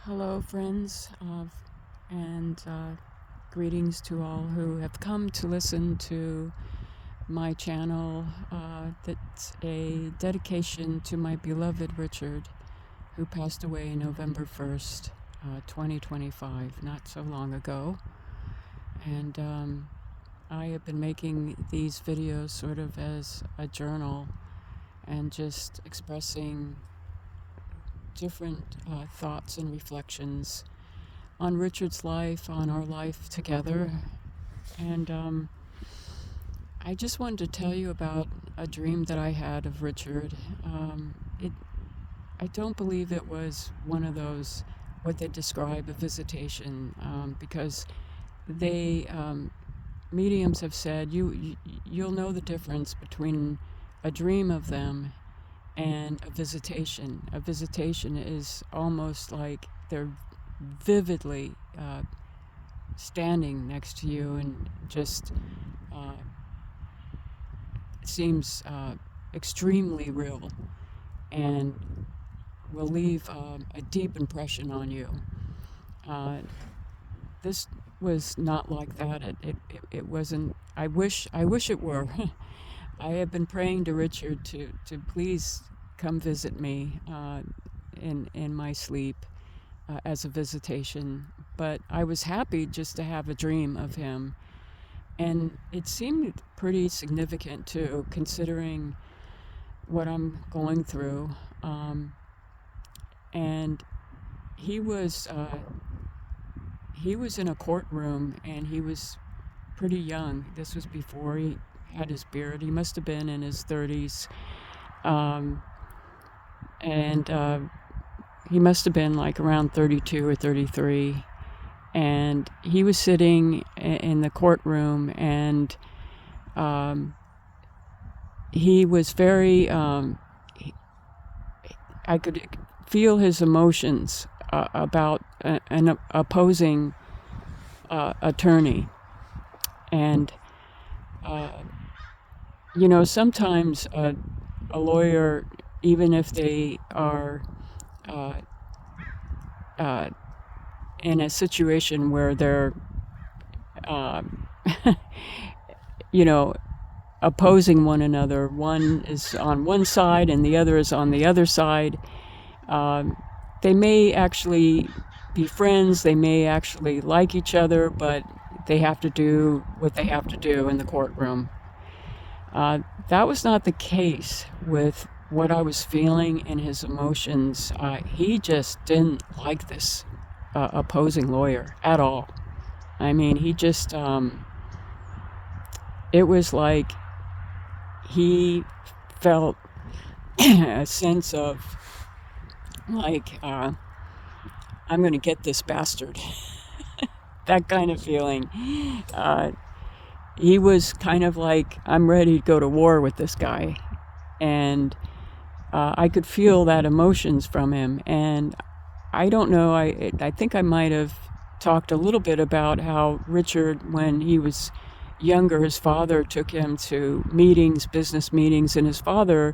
Hello, friends, and greetings to all who have come to listen to my channel. That's a dedication to my beloved Richard, who passed away November 1st, 2025, not so long ago. And I have been making these videos sort of as a journal and just expressing different thoughts and reflections on Richard's life, on our life together. And I just wanted to tell you about a dream that I had of Richard. I don't believe it was one of those, what they describe a visitation, because they, mediums have said, you'll know the difference between a dream of them and a visitation. A visitation is almost like they're vividly standing next to you and just seems extremely real and will leave a deep impression on you. This was not like that. It wasn't. I wish it were. I have been praying to Richard to please come visit me in my sleep as a visitation. But I was happy just to have a dream of him. And it seemed pretty significant too, considering what I'm going through. And he was in a courtroom, and he was pretty young. This was before he had his beard. He must have been in his 30s. And he must have been like around 32 or 33. And he was sitting in the courtroom, and he was very, I could feel his emotions about an opposing attorney. And, sometimes a lawyer, even if they are in a situation where they're, opposing one another, one is on one side and the other is on the other side, they may actually be friends, they may actually like each other, but they have to do what they have to do in the courtroom. That was not the case with what I was feeling in his emotions. He just didn't like this opposing lawyer at all. I mean, he just, it was like he felt a sense of like, I'm going to get this bastard. That kind of feeling. He was kind of like, I'm ready to go to war with this guy. And I could feel that emotions from him. And I don't know, I think I might have talked a little bit about how Richard, when he was younger, his father took him to meetings, business meetings, and his father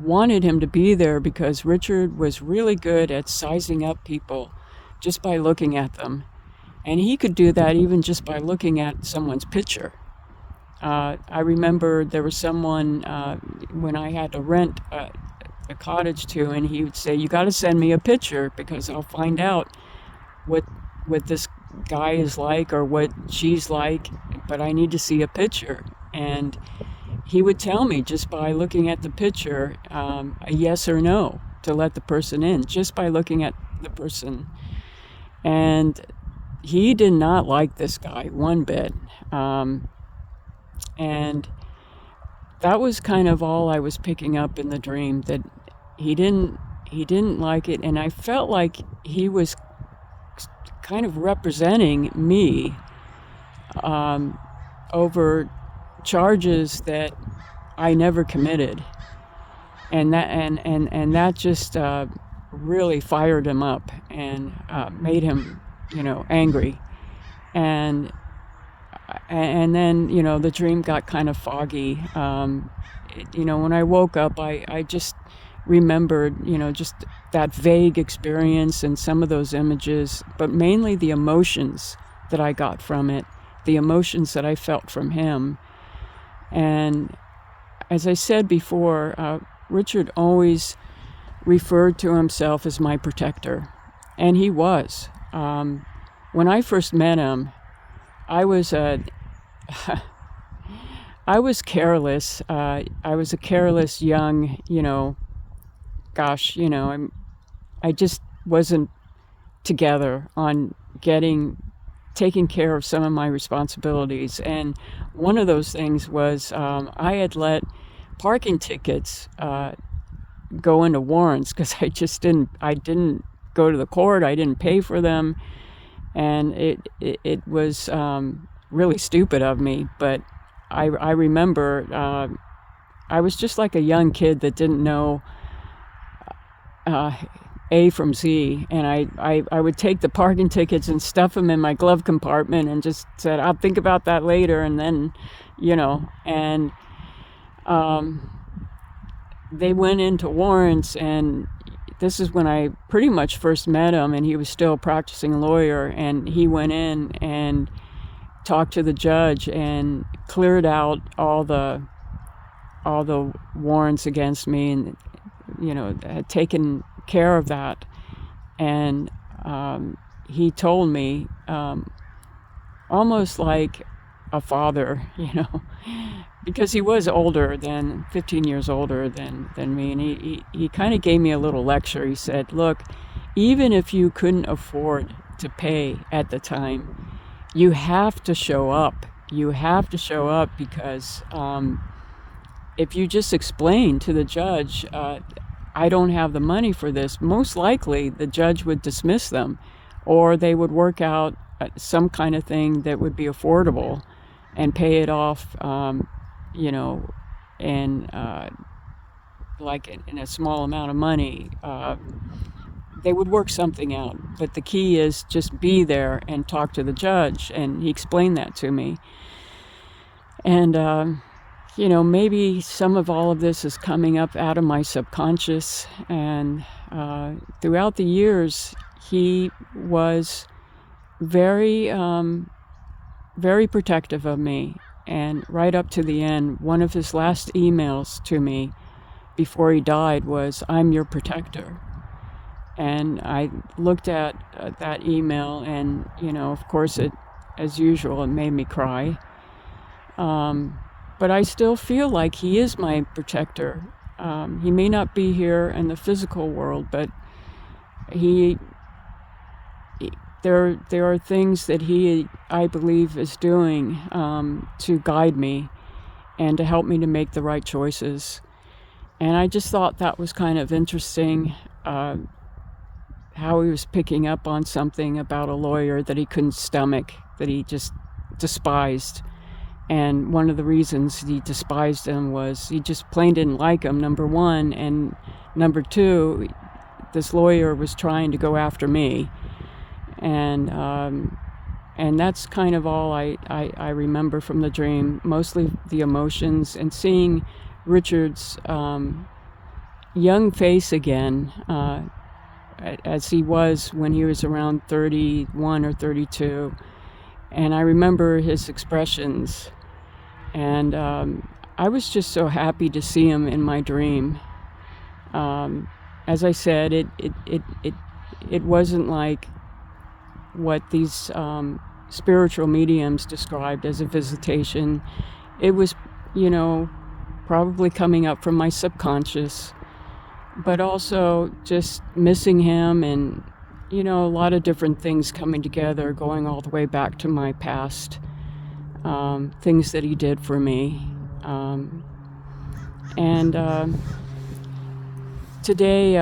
wanted him to be there because Richard was really good at sizing up people just by looking at them. And he could do that even just by looking at someone's picture. I remember there was someone when I had to rent a cottage to, and he would say, you got to send me a picture because I'll find out what this guy is like or what she's like, but I need to see a picture. And he would tell me just by looking at the picture, a yes or no to let the person in, just by looking at the person. And he did not like this guy one bit. And that was kind of all I was picking up in the dream, that he didn't like it. And I felt like he was kind of representing me over charges that I never committed. And that just really fired him up and made him, angry. And then, the dream got kind of foggy. When I woke up, I just remembered, just that vague experience and some of those images, but mainly the emotions that I got from it, the emotions that I felt from him. And as I said before, Richard always referred to himself as my protector, and he was. When I first met him, I was I was careless. I was a careless young, I just wasn't together on taking care of some of my responsibilities. And one of those things was I had let parking tickets go into warrants because I didn't go to the court. I didn't pay for them. And it was really stupid of me. But I remember I was just like a young kid that didn't know A from Z, and I would take the parking tickets and stuff them in my glove compartment and just said, I'll think about that later. And then, and they went into warrants, and this is when I pretty much first met him, and he was still a practicing lawyer, and he went in and talked to the judge and cleared out all the warrants against me, and had taken care of that. And he told me, almost like a father, because he was 15 years older than me, and he kind of gave me a little lecture. He said, look, even if you couldn't afford to pay at the time, you have to show up. You have to show up because if you just explain to the judge, I don't have the money for this, most likely the judge would dismiss them, or they would work out some kind of thing that would be affordable and pay it off, and like in a small amount of money. They would work something out. But the key is just be there and talk to the judge. And he explained that to me. And, maybe some of all of this is coming up out of my subconscious. And throughout the years, he was very, very protective of me. And right up to the end, one of his last emails to me before he died was, I'm your protector. And I looked at that email, and, of course, as usual, it made me cry. But I still feel like he is my protector. He may not be here in the physical world, but there are things that he, I believe, is doing to guide me and to help me to make the right choices. And I just thought that was kind of interesting, how he was picking up on something about a lawyer that he couldn't stomach, that he just despised. And one of the reasons he despised him was he just plain didn't like him, number one. And number two, this lawyer was trying to go after me. And that's kind of all I remember from the dream, mostly the emotions and seeing Richard's young face again, as he was when he was around 31 or 32. And I remember his expressions. And I was just so happy to see him in my dream. As I said, it wasn't like what these spiritual mediums described as a visitation. It was, probably coming up from my subconscious, but also just missing him, and a lot of different things coming together, going all the way back to my past, things that he did for me. Today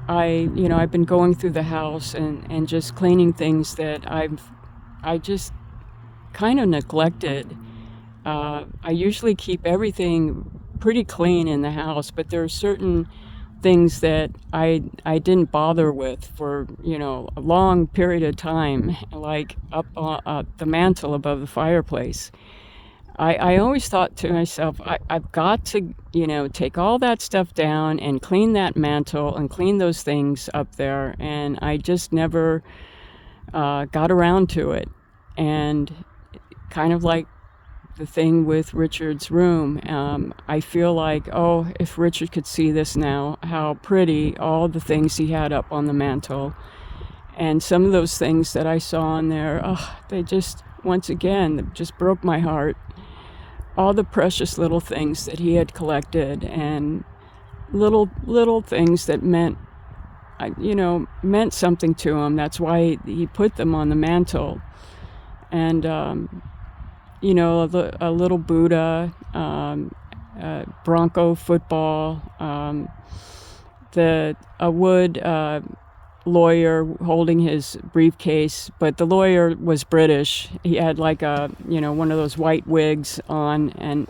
I've been going through the house and just cleaning things that I just kind of neglected. I usually keep everything pretty clean in the house, but there are certain things that I didn't bother with for, a long period of time, like up on the mantle above the fireplace. I always thought to myself, I've got to, take all that stuff down and clean that mantle and clean those things up there. And I just never got around to it. And kind of like the thing with Richard's room, I feel like, oh, if Richard could see this now, how pretty all the things he had up on the mantle. And some of those things that I saw in there, oh, they just, once again, just broke my heart. All the precious little things that he had collected, and little things that meant something to him. That's why he put them on the mantle. And a little Buddha, Bronco football, a wood lawyer holding his briefcase, but the lawyer was British. He had like one of those white wigs on, and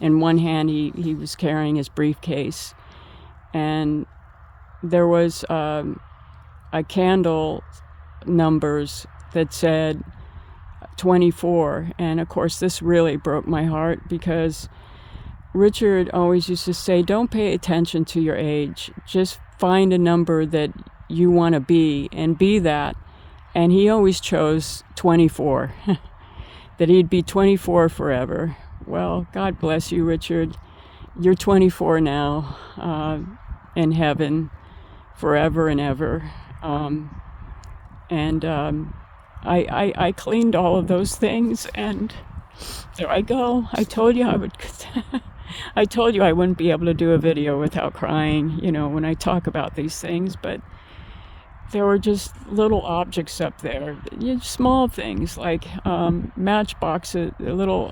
in one hand he was carrying his briefcase, and there was a candle numbers that said 24. And of course this really broke my heart, because Richard always used to say, don't pay attention to your age, just find a number that you want to be and be that. And he always chose 24, that he'd be 24 forever. Well, God bless you, Richard. You're 24 now, in heaven forever and ever. I cleaned all of those things, and there I go. I told you I would. I told you I wouldn't be able to do a video without crying, when I talk about these things, but there were just little objects up there, small things like matchboxes, a little,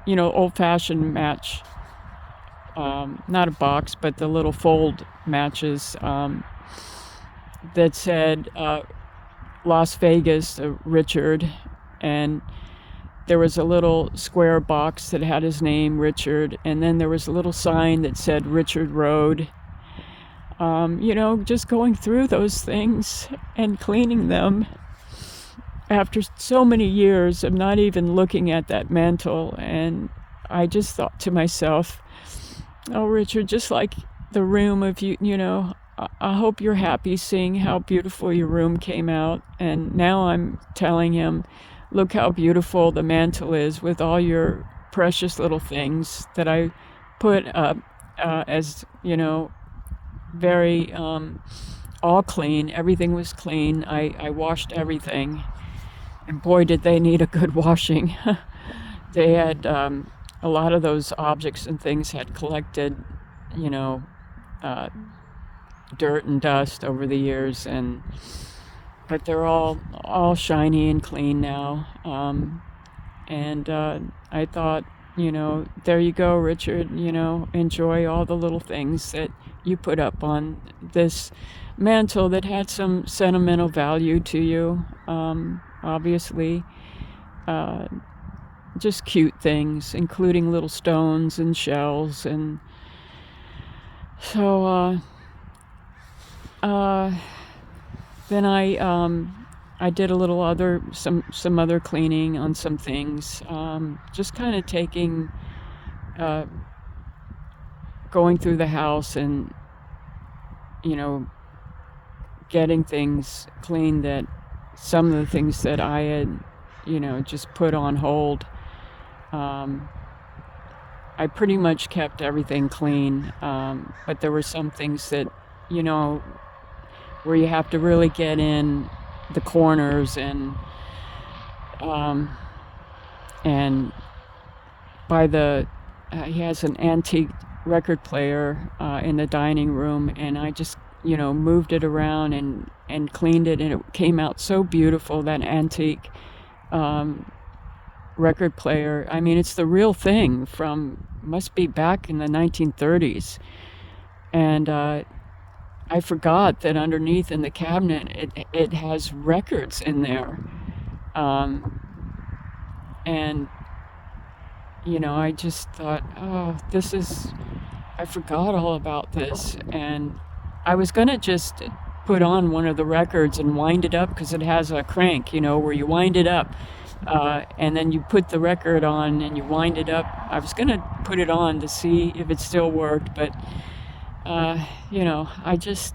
old-fashioned match, not a box, but the little fold matches that said Las Vegas, Richard, and there was a little square box that had his name, Richard, and then there was a little sign that said Richard Road. Just going through those things and cleaning them after so many years of not even looking at that mantle. And I just thought to myself, oh, Richard, just like the room of you, I hope you're happy seeing how beautiful your room came out. And now I'm telling him, look how beautiful the mantle is with all your precious little things that I put up as, very all clean. Everything was clean. I washed everything. And boy, did they need a good washing. They had a lot of those objects and things had collected, dirt and dust over the years, but they're all shiny and clean now. And I thought, there you go, Richard, enjoy all the little things that you put up on this mantle that had some sentimental value to you. Obviously, just cute things, including little stones and shells. And so then I did a little some other cleaning on some things, just kind of going through the house and getting things clean, that some of the things that I had just put on hold. I pretty much kept everything clean, but there were some things that where you have to really get in the corners, and by the he has an antique record player in the dining room, and I just moved it around and cleaned it, and it came out so beautiful, that antique record player. I mean, it's the real thing must be back in the 1930s. And I forgot that underneath in the cabinet it has records in there, and I just thought, oh, I forgot all about this. And I was gonna just put on one of the records and wind it up, because it has a crank, where you wind it up. And then you put the record on and you wind it up. I was gonna put it on to see if it still worked, but you know, I just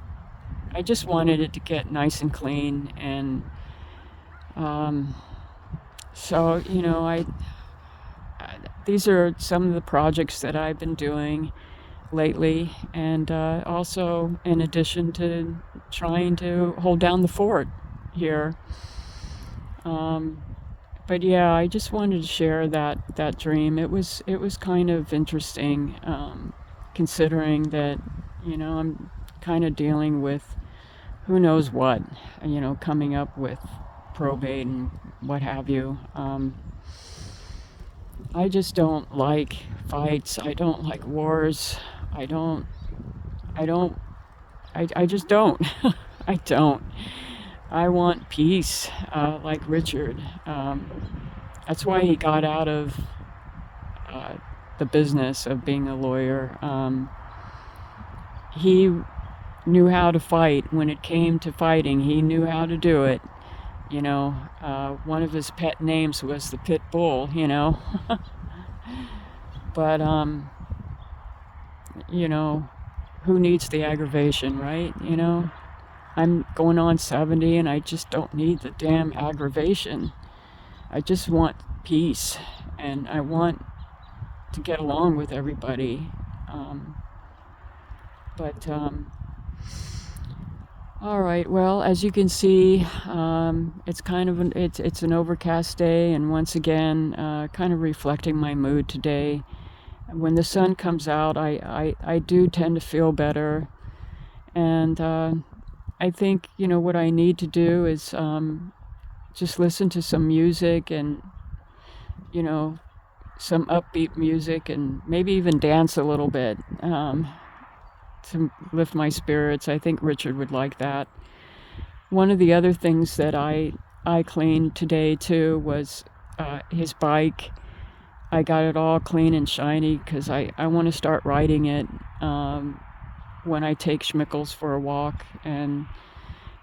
wanted it to get nice and clean, and um, so you know, these are some of the projects that I've been doing lately, and also in addition to trying to hold down the fort here. Um, but yeah, I just wanted to share that dream. It was kind of interesting, considering that you know I'm kind of dealing with who knows what, you know, coming up with probate and what have you. I just don't like fights. I don't like wars. I don't. I don't. I just don't. I don't. I want peace, like Richard. That's why he got out of uh, the business of being a lawyer. He knew how to fight. When it came to fighting, he knew how to do it. You know, one of his pet names was the Pit Bull, you know. But, you know, who needs the aggravation, right? You know, I'm going on 70 and I just don't need the damn aggravation. I just want peace, and I want to get along with everybody. Um, but all right. Well, as you can see, it's kind of it's an overcast day, and once again, kind of reflecting my mood today. When the sun comes out, I do tend to feel better, and I think you know what I need to do is just listen to some music, and you know, some upbeat music, and maybe even dance a little bit. To lift my spirits. I think Richard would like that. One of the other things that I cleaned today too was his bike. I got it all clean and shiny because I want to start riding it when I take Schmickles for a walk, and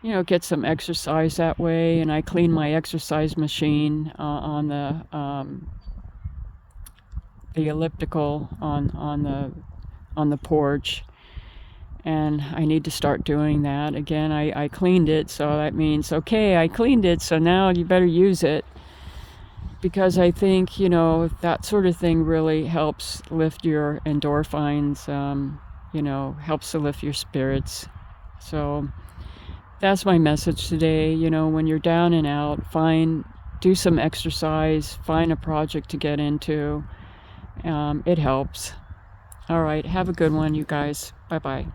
you know, get some exercise that way. And I cleaned my exercise machine on the elliptical on the porch, and I need to start doing that again. I cleaned it, so that means okay, I cleaned it, so now you better use it, because I think you know that sort of thing really helps lift your endorphins. You know, helps to lift your spirits. So that's my message today. You know, when you're down and out, do some exercise, find a project to get into. It helps. All right, have a good one, you guys. Bye bye.